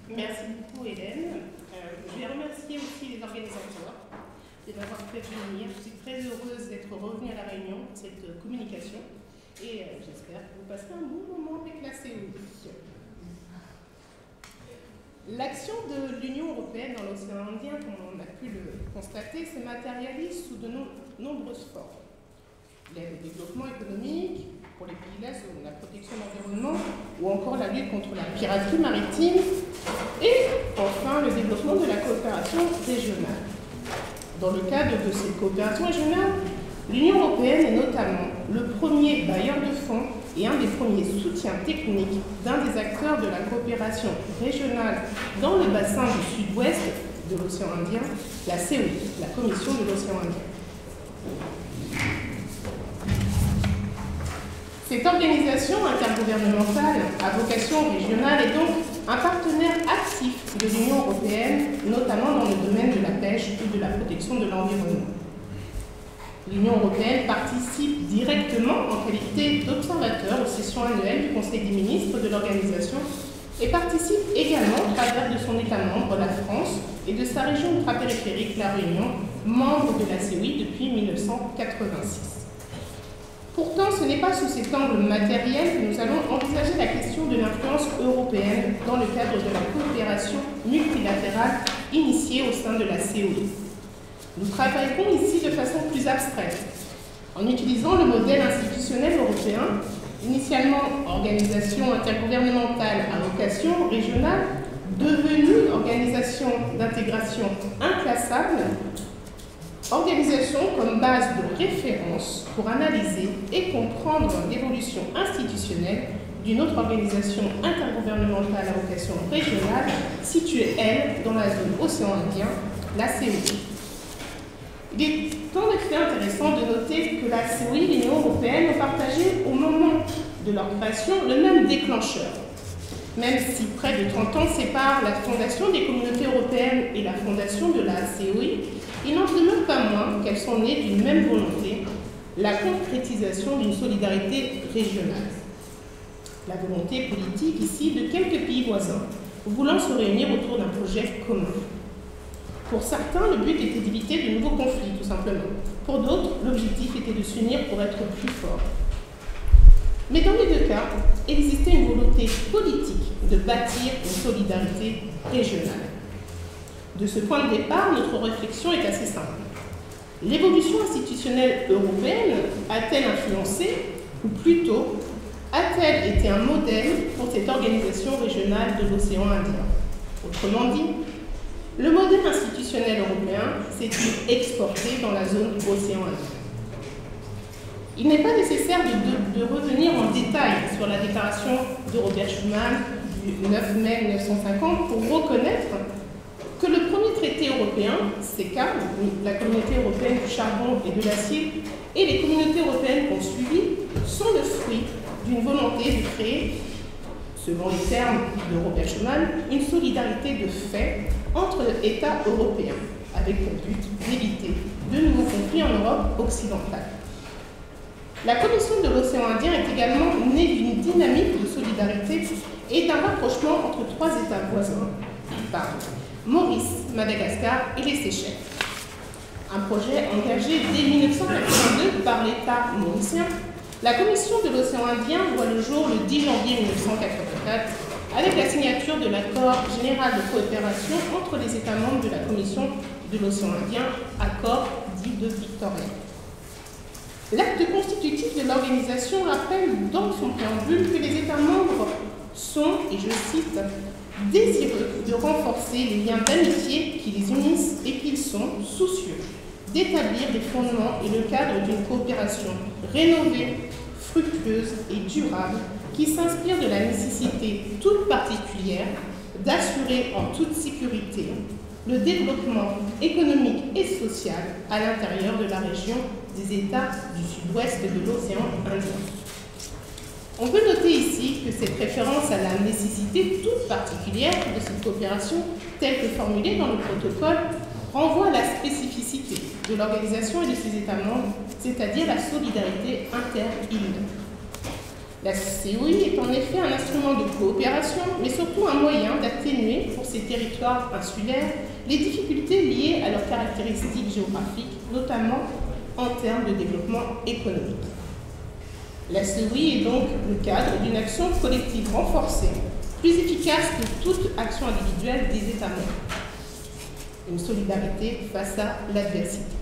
Merci beaucoup Hélène. Je vais remercier aussi les organisateurs de m'avoir fait venir. Je suis très heureuse d'être revenue à la Réunion pour cette communication et j'espère que vous passerez un bon moment avec la COI. L'action de l'Union européenne dans l'océan Indien, comme on a pu le constater, se matérialise sous de nombreuses formes. L'aide au développement économique pour les pays de la zone, la protection de l'environnement ou encore la lutte contre la piraterie maritime et enfin le développement de la coopération régionale. Dans le cadre de cette coopération régionale, l'Union européenne est notamment le premier bailleur de fonds et un des premiers soutiens techniques d'un des acteurs de la coopération régionale dans le bassin du sud-ouest de l'océan Indien, la COI, la Commission de l'océan Indien. Cette organisation intergouvernementale à vocation régionale est donc un partenaire actif de l'Union européenne, notamment dans le domaine de la pêche et de la protection de l'environnement. L'Union européenne participe directement en qualité d'observateur aux sessions annuelles du Conseil des ministres de l'organisation et participe également au travers de son État membre, la France, et de sa région ultrapériphérique, la Réunion, membre de la COI depuis 1986. Pourtant, ce n'est pas sous cet angle matériel que nous allons envisager la question de l'influence européenne dans le cadre de la coopération multilatérale initiée au sein de la COI. Nous travaillerons ici de façon plus abstraite, en utilisant le modèle institutionnel européen, initialement organisation intergouvernementale à vocation régionale, devenue organisation d'intégration inclassable, organisation comme base de référence pour analyser et comprendre l'évolution institutionnelle d'une autre organisation intergouvernementale à vocation régionale située, elle, dans la zone océan Indien, la COI. Il est en effet intéressant de noter que la COI et l'Union européenne ont partagé au moment de leur création le même déclencheur. Même si près de 30 ans séparent la fondation des communautés européennes et la fondation de la COI, il n'en demeure pas moins qu'elles sont nées d'une même volonté, la concrétisation d'une solidarité régionale. La volonté politique ici de quelques pays voisins, voulant se réunir autour d'un projet commun. Pour certains, le but était d'éviter de nouveaux conflits, tout simplement. Pour d'autres, l'objectif était de s'unir pour être plus fort. Mais dans les deux cas, existait une volonté politique de bâtir une solidarité régionale. De ce point de départ, notre réflexion est assez simple. L'évolution institutionnelle européenne a-t-elle influencé, ou plutôt, a-t-elle été un modèle pour cette organisation régionale de l'océan Indien? Autrement dit, le modèle institutionnel européen s'est-il exporté dans la zone du océan Indien? Il n'est pas nécessaire de revenir en détail sur la déclaration de Robert Schuman du 9 mai 1950 pour reconnaître que le premier traité européen, CECA, la Communauté européenne du charbon et de l'acier, et les communautés européennes qui ont suivi, sont le fruit d'une volonté de créer, selon les termes de Robert Schuman, une solidarité de fait entre États européens, avec pour but d'éviter de nouveaux conflits en Europe occidentale. La Commission de l'océan Indien est également née d'une dynamique de solidarité et d'un rapprochement entre trois États voisins, Maurice, Madagascar et les Seychelles. Un projet engagé dès 1982 par l'État mauricien, la Commission de l'océan Indien voit le jour le 10 janvier 1984 avec la signature de l'accord général de coopération entre les États membres de la Commission de l'océan Indien, accord dit de Victoria. L'acte constitutif de l'organisation rappelle dans son préambule que les États membres sont, et je cite, désireux de renforcer les liens d'amitié qui les unissent et qu'ils sont soucieux d'établir les fondements et le cadre d'une coopération rénovée, fructueuse et durable qui s'inspire de la nécessité toute particulière d'assurer en toute sécurité le développement économique et social à l'intérieur de la région des États du sud-ouest de l'océan Indien. On peut noter ici que cette référence à la nécessité toute particulière de cette coopération, telle que formulée dans le protocole, renvoie à la spécificité de l'organisation et de ses États membres, c'est-à-dire la solidarité inter-îles. La COI est en effet un instrument de coopération, mais surtout un moyen d'atténuer pour ces territoires insulaires les difficultés liées à leurs caractéristiques géographiques, notamment en termes de développement économique. La COI est donc le cadre d'une action collective renforcée, plus efficace que toute action individuelle des États membres. Une solidarité face à l'adversité.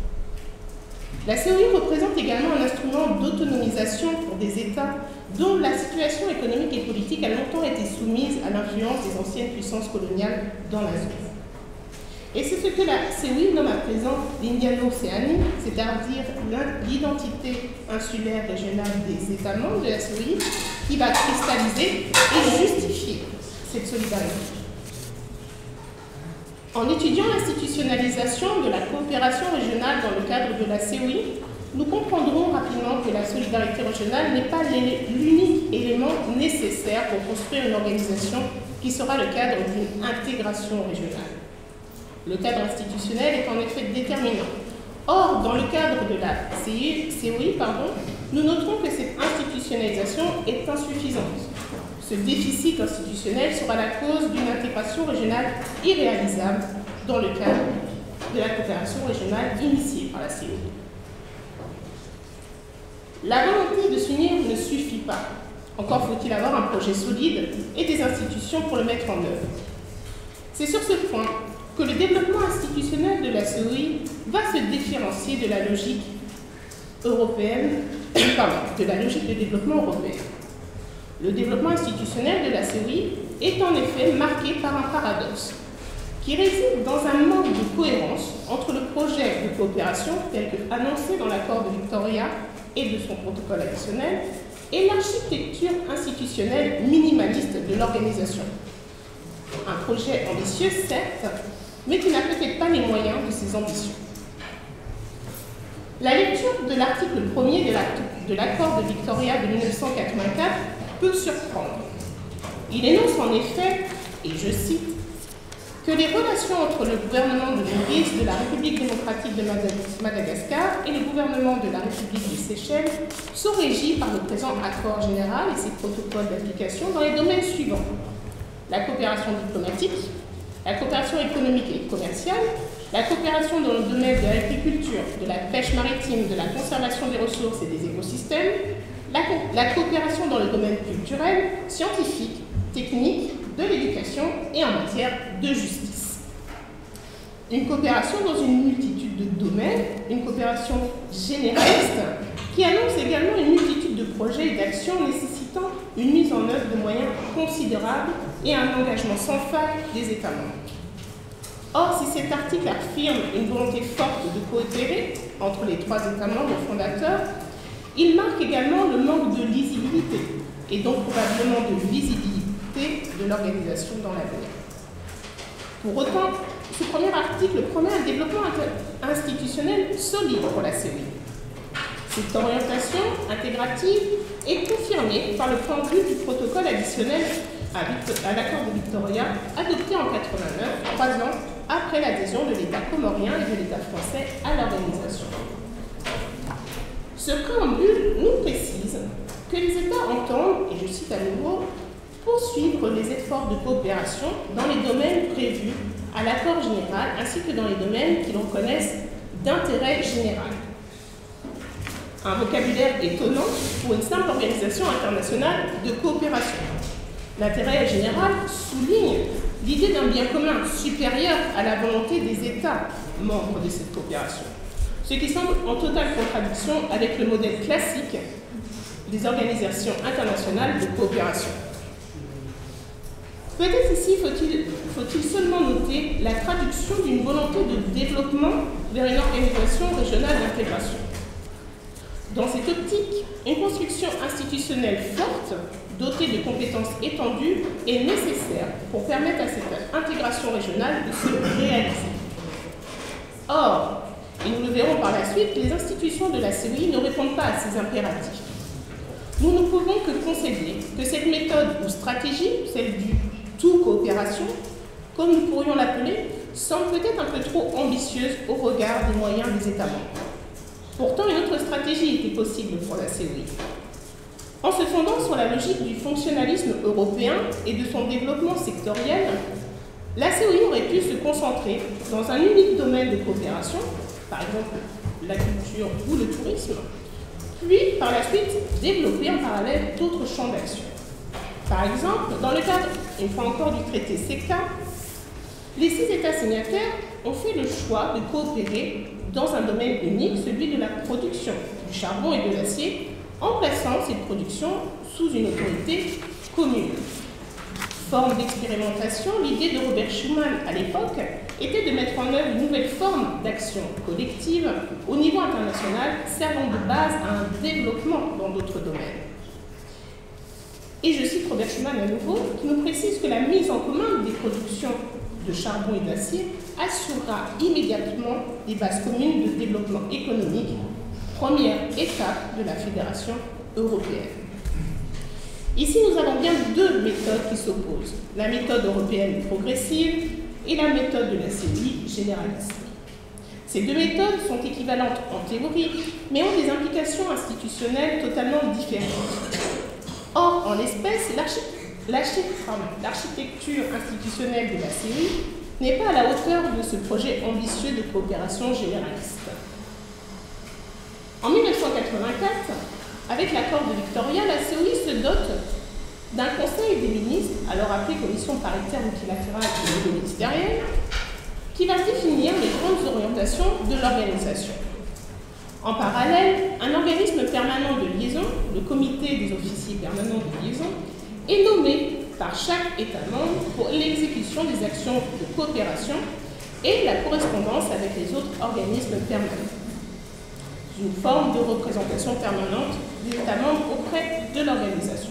La COI représente également un instrument d'autonomisation pour des États dont la situation économique et politique a longtemps été soumise à l'influence des anciennes puissances coloniales dans la zone. Et c'est ce que la COI nomme à présent l'Indiano-Océanie, c'est-à-dire l'identité insulaire régionale des États membres de la COI, qui va cristalliser et justifier cette solidarité. En étudiant l'institutionnalisation de la coopération régionale dans le cadre de la COI, nous comprendrons rapidement que la solidarité régionale n'est pas l'unique élément nécessaire pour construire une organisation qui sera le cadre d'une intégration régionale. Le cadre institutionnel est en effet déterminant. Or, dans le cadre de la COI, nous noterons que cette institutionnalisation est insuffisante. Ce déficit institutionnel sera la cause d'une intégration régionale irréalisable dans le cadre de la coopération régionale initiée par la COI. La volonté de s'unir ne suffit pas. Encore faut-il avoir un projet solide et des institutions pour le mettre en œuvre. C'est sur ce point que le développement institutionnel de la COI va se différencier de la logique européenne, de la logique de développement européen. Le développement institutionnel de la COI est en effet marqué par un paradoxe qui réside dans un manque de cohérence entre le projet de coopération tel que annoncé dans l'accord de Victoria et de son protocole additionnel et l'architecture institutionnelle minimaliste de l'organisation. Un projet ambitieux, certes, mais qui n'a peut-être pas les moyens de ses ambitions. La lecture de l'article 1er de l'accord de Victoria de 1984 peut surprendre. Il énonce en effet, et je cite, que les relations entre le gouvernement de Maurice de la République démocratique de Madagascar et le gouvernement de la République des Seychelles sont régies par le présent accord général et ses protocoles d'application dans les domaines suivants: la coopération diplomatique, la coopération économique et commerciale, la coopération dans le domaine de l'agriculture, de la pêche maritime, de la conservation des ressources et des écosystèmes, la coopération dans le domaine culturel, scientifique, technique, de l'éducation et en matière de justice. Une coopération dans une multitude de domaines, une coopération généraliste qui annonce également une multitude de projets et d'actions nécessitant une mise en œuvre de moyens considérables et un engagement sans faille des États membres. Or, si cet article affirme une volonté forte de coopérer entre les trois États membres fondateurs, il marque également le manque de lisibilité et donc probablement de visibilité de l'organisation dans l'avenir. Pour autant, ce premier article promet un développement institutionnel solide pour la COI. Cette orientation intégrative est confirmée par le préambule du protocole additionnel à l'accord de Victoria, adopté en 1989, 3 ans après l'adhésion de l'État comorien et de l'État français à l'organisation. Ce préambule nous précise que les États entendent, et je cite à nouveau, poursuivre les efforts de coopération dans les domaines prévus à l'accord général ainsi que dans les domaines qu'ils reconnaissent d'intérêt général. Un vocabulaire étonnant pour une simple organisation internationale de coopération. L'intérêt général souligne l'idée d'un bien commun supérieur à la volonté des États membres de cette coopération, ce qui semble en totale contradiction avec le modèle classique des organisations internationales de coopération. Peut-être ici faut-il seulement noter la traduction d'une volonté de développement vers une organisation régionale d'intégration. Dans cette optique, une construction institutionnelle forte, dotée de compétences étendues, est nécessaire pour permettre à cette intégration régionale de se réaliser. Or, et nous le verrons par la suite, les institutions de la COI ne répondent pas à ces impératifs. Nous ne pouvons que concéder que cette méthode ou stratégie, celle du tout coopération, comme nous pourrions l'appeler, semble peut-être un peu trop ambitieuse au regard des moyens des États membres. Pourtant, une autre stratégie était possible pour la COI. En se fondant sur la logique du fonctionnalisme européen et de son développement sectoriel, la COI aurait pu se concentrer dans un unique domaine de coopération, par exemple la culture ou le tourisme, puis par la suite développer en parallèle d'autres champs d'action. Par exemple, dans le cadre, une fois encore, du traité CECA, les 6 États signataires ont fait le choix de coopérer dans un domaine unique, celui de la production du charbon et de l'acier, en plaçant cette production sous une autorité commune. Forme d'expérimentation, l'idée de Robert Schuman à l'époque était de mettre en œuvre une nouvelle forme d'action collective au niveau international, servant de base à un développement dans d'autres domaines. Et je cite Robert Schuman à nouveau, qui nous précise que la mise en commun des productions de charbon et d'acier assurera immédiatement des bases communes de développement économique, première étape de la fédération européenne. Ici, nous avons bien 2 méthodes qui s'opposent, la méthode européenne progressive et la méthode de la CEI généraliste. Ces 2 méthodes sont équivalentes en théorie, mais ont des implications institutionnelles totalement différentes. Or, en l'espèce, l'architecture institutionnelle de la CEI n'est pas à la hauteur de ce projet ambitieux de coopération généraliste. En 1984, avec l'accord de Victoria, la CEI se dote d'un conseil des ministres, alors appelé Commission paritaire multilatérale et interministérielle, qui va définir les grandes orientations de l'organisation. En parallèle, un organisme permanent de liaison, le Comité des officiers permanents de liaison, est nommé par chaque État membre pour l'exécution des actions de coopération et la correspondance avec les autres organismes permanents. Une forme de représentation permanente des États membres auprès de l'organisation.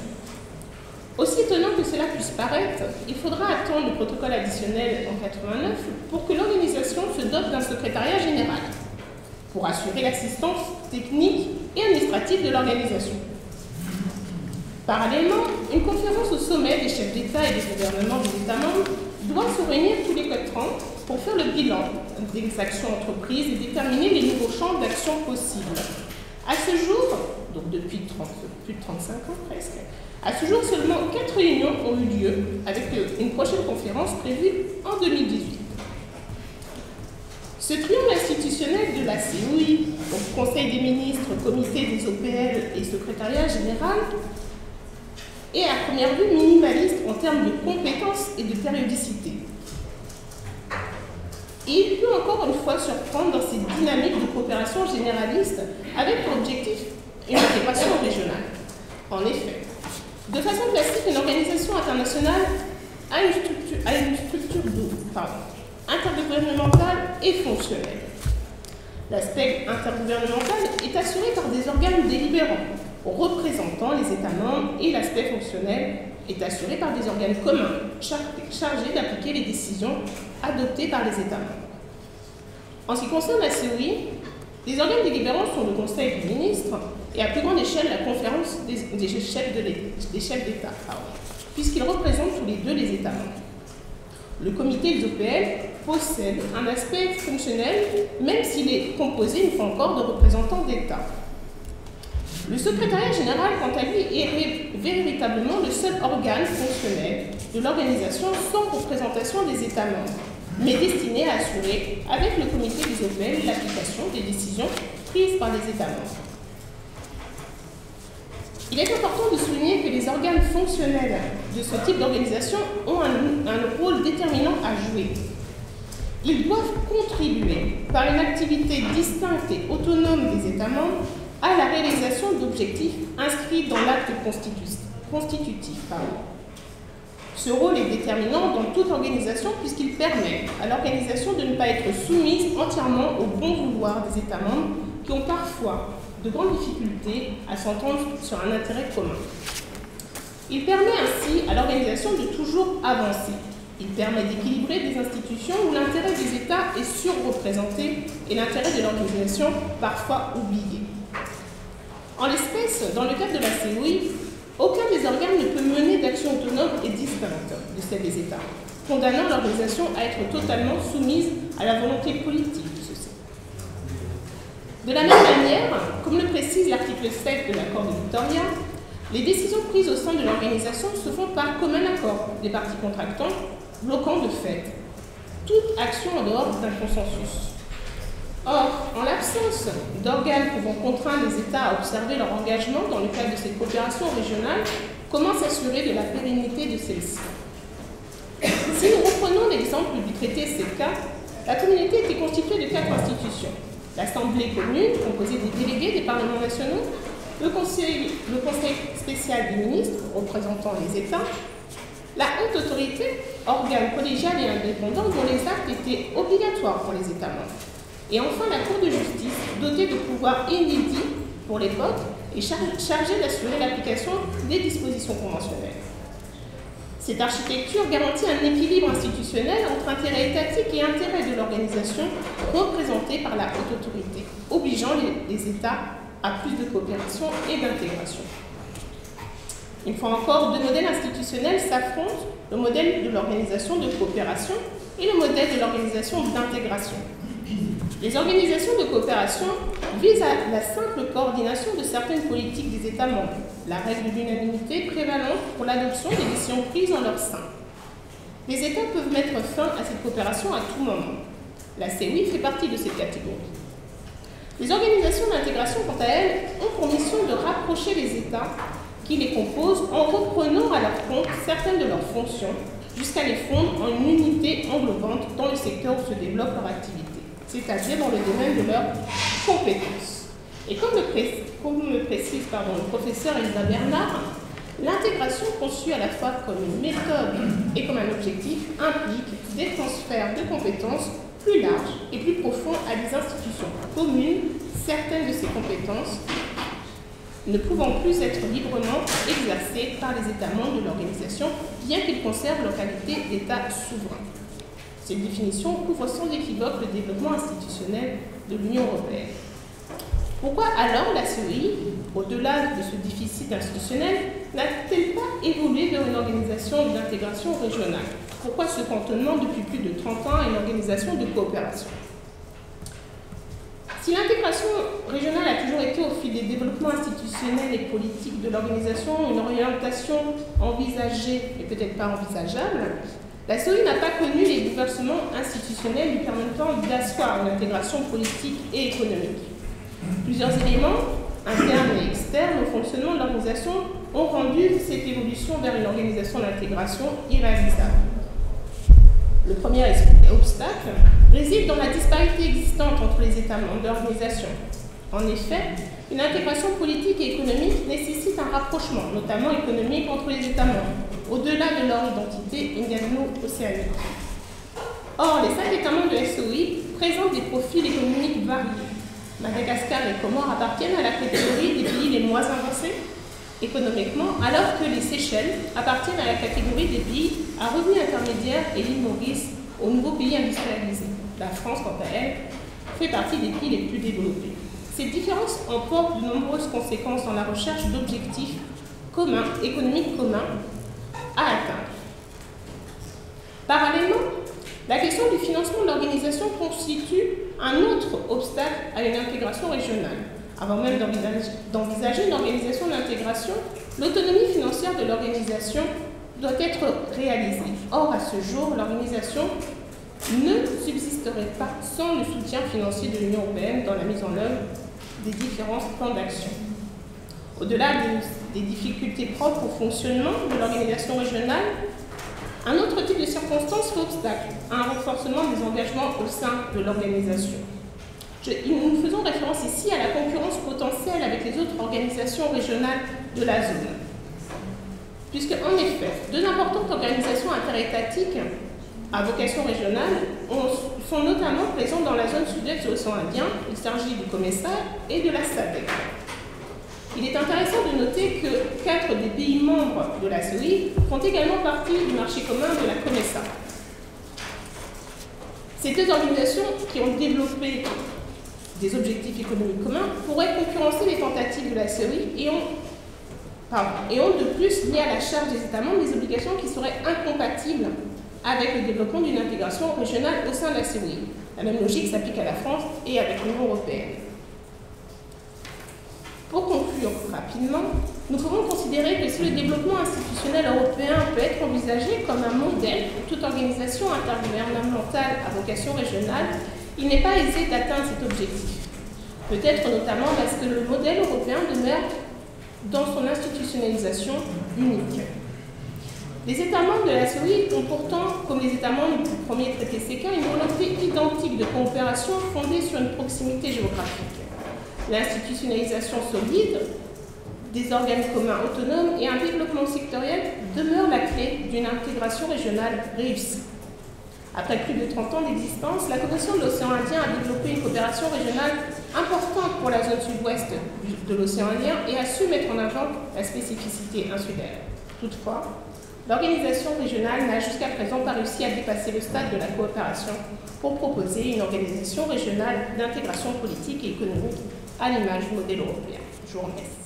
Aussi étonnant que cela puisse paraître, il faudra attendre le protocole additionnel en 1989 pour que l'organisation se dote d'un secrétariat général, pour assurer l'assistance technique et administrative de l'organisation. Parallèlement, une conférence au sommet des chefs d'État et des gouvernements des États membres doit se réunir tous les 4 ans pour faire le bilan des actions entreprises et déterminer les nouveaux champs d'action possibles. À ce jour, donc depuis plus de 35 ans presque, à ce jour seulement 4 réunions ont eu lieu avec une prochaine conférence prévue en 2018. Ce triangle institutionnel de la CEI, donc Conseil des ministres, Comité des OPL et Secrétariat général, est à première vue minimaliste en termes de compétences et de périodicité. Et il peut encore une fois surprendre dans cette dynamique de coopération généraliste avec pour objectif une intégration régionale. En effet, de façon classique, une organisation internationale a une structure intergouvernementale et fonctionnelle. L'aspect intergouvernemental est assuré par des organes délibérants représentant les États membres et l'aspect fonctionnel est assuré par des organes communs chargés d'appliquer les décisions adoptées par les États membres. En ce qui concerne la CEI, les organes délibérants sont le Conseil des ministres et à plus grande échelle la conférence des chefs d'État, puisqu'ils représentent tous les 2 les États membres. Le comité des OPL possède un aspect fonctionnel, même s'il est composé, une fois encore, de représentants d'État. Le secrétariat général, quant à lui, est véritablement le seul organe fonctionnel de l'organisation sans représentation des États membres, mais destiné à assurer, avec le comité des OPL, l'application des décisions prises par les États membres. Il est important de souligner que les organes fonctionnels de ce type d'organisation ont un rôle déterminant à jouer. Ils doivent contribuer, par une activité distincte et autonome des États membres, à la réalisation d'objectifs inscrits dans l'acte constitutif. Ce rôle est déterminant dans toute organisation puisqu'il permet à l'organisation de ne pas être soumise entièrement au bon vouloir des États membres qui ont parfois de grandes difficultés à s'entendre sur un intérêt commun. Il permet ainsi à l'organisation de toujours avancer. Il permet d'équilibrer des institutions où l'intérêt des États est surreprésenté et l'intérêt de l'organisation parfois oublié. En l'espèce, dans le cadre de la CEI, aucun des organes ne peut mener d'action autonome et distincte de celle des États, condamnant l'organisation à être totalement soumise à la volonté politique de ceux-ci. De la même manière, comme le précise l'article 7 de l'accord de Victoria, Les décisions prises au sein de l'organisation se font par commun accord des parties contractantes, bloquant de fait toute action en dehors d'un consensus. Or, en l'absence d'organes pouvant contraindre les États à observer leur engagement dans le cadre de cette coopération régionale, comment s'assurer de la pérennité de celle-ci? Si nous reprenons l'exemple du traité CECA, la communauté était constituée de 4 institutions. L'Assemblée commune, composée des délégués des parlements nationaux, le conseil spécial des ministres, représentant les États, la haute autorité, organe collégial et indépendant dont les actes étaient obligatoires pour les États membres. Et enfin la Cour de justice, dotée de pouvoirs inédits pour l'époque et chargée d'assurer l'application des dispositions conventionnelles. Cette architecture garantit un équilibre institutionnel entre intérêt étatique et intérêt de l'organisation représentée par la haute autorité, obligeant les États à plus de coopération et d'intégration. Une fois encore, 2 modèles institutionnels s'affrontent, le modèle de l'organisation de coopération et le modèle de l'organisation d'intégration. Les organisations de coopération visent à la simple coordination de certaines politiques des États membres, la règle de l'unanimité prévalente pour l'adoption des décisions prises en leur sein. Les États peuvent mettre fin à cette coopération à tout moment. La CEI fait partie de cette catégorie. Les organisations d'intégration, quant à elles, ont pour mission de rapprocher les États qui les composent en reprenant à leur compte certaines de leurs fonctions jusqu'à les fondre en une unité englobante dans le secteur où se développe leur activité, c'est-à-dire dans le domaine de leurs compétences. Et comme le précise le professeur Elsa Bernard, l'intégration conçue à la fois comme une méthode et comme un objectif implique des transferts de compétences plus larges et plus profonds à des institutions communes, certaines de ces compétences ne pouvant plus être librement exercées par les États membres de l'organisation, bien qu'ils conservent leur qualité d'État souverain. Cette définition couvre sans équivoque le développement institutionnel de l'Union européenne. Pourquoi alors la CEI, au-delà de ce déficit institutionnel, n'a-t-elle pas évolué vers une organisation d'intégration régionale? Pourquoi ce cantonnement depuis plus de 30 ans à une organisation de coopération? Si l'intégration régionale a toujours été au fil des développements institutionnels et politiques de l'organisation une orientation envisagée et peut-être pas envisageable, la CEI n'a pas connu les bouleversements institutionnels lui permettant d'asseoir une intégration politique et économique. Plusieurs éléments, internes et externes au fonctionnement de l'organisation, ont rendu cette évolution vers une organisation d'intégration irréalisable. Le premier obstacle réside dans la disparité existante entre les États membres de l'organisation. En effet, une intégration politique et économique nécessite un rapprochement, notamment économique, entre les États membres, au-delà de leur identité indo-océanique. Or, les 5 États membres de la CEI présentent des profils économiques variés. Madagascar et les Comores appartiennent à la catégorie des pays les moins avancés économiquement, alors que les Seychelles appartiennent à la catégorie des pays à revenus intermédiaires et l'île Maurice aux nouveaux pays industrialisés. La France, quant à elle, fait partie des pays les plus développés. Ces différences emportent de nombreuses conséquences dans la recherche d'objectifs communs, économiques communs, à atteindre. Parallèlement, la question du financement de l'organisation constitue un autre obstacle à une intégration régionale. Avant même d'envisager une organisation d'intégration, l'autonomie financière de l'organisation doit être réalisée. Or, à ce jour, l'organisation ne subsisterait pas sans le soutien financier de l'Union européenne dans la mise en œuvre des différents plans d'action. Au-delà des difficultés propres au fonctionnement de l'organisation régionale, un autre type de circonstance fait obstacle à un renforcement des engagements au sein de l'organisation. Nous faisons référence ici à la concurrence potentielle avec les autres organisations régionales de la zone. Puisque, en effet, 2 importantes organisations interétatiques à vocation régionale sont notamment présentes dans la zone sud-est de l'océan Indien. Il s'agit du COMESA et de la SADC. Il est intéressant de noter que 4 des pays membres de la CEI font également partie du marché commun de la COMESA. Ces 2 organisations qui ont développé des objectifs économiques communs pourraient concurrencer les tentatives de la CEI et ont de plus lié à la charge des États membres des obligations qui seraient incompatibles avec le développement d'une intégration régionale au sein de la CEI. La même logique s'applique à la France et avec l'Union européenne. Pour conclure rapidement, Nous pouvons considérer que si le développement institutionnel européen peut être envisagé comme un modèle pour toute organisation intergouvernementale à vocation régionale, il n'est pas aisé d'atteindre cet objectif. Peut-être notamment parce que le modèle européen demeure dans son institutionnalisation unique. Les États membres de la COI ont pourtant, comme les États membres du premier traité séquin, une volonté identique de coopération fondée sur une proximité géographique. L'institutionnalisation solide des organes communs autonomes et un développement sectoriel demeurent la clé d'une intégration régionale réussie. Après plus de 30 ans d'existence, la Commission de l'océan Indien a développé une coopération régionale importante pour la zone sud-ouest de l'océan Indien et a su mettre en avant la spécificité insulaire. Toutefois, l'organisation régionale n'a jusqu'à présent pas réussi à dépasser le stade de la coopération pour proposer une organisation régionale d'intégration politique et économique à l'image du modèle européen. Je vous remercie.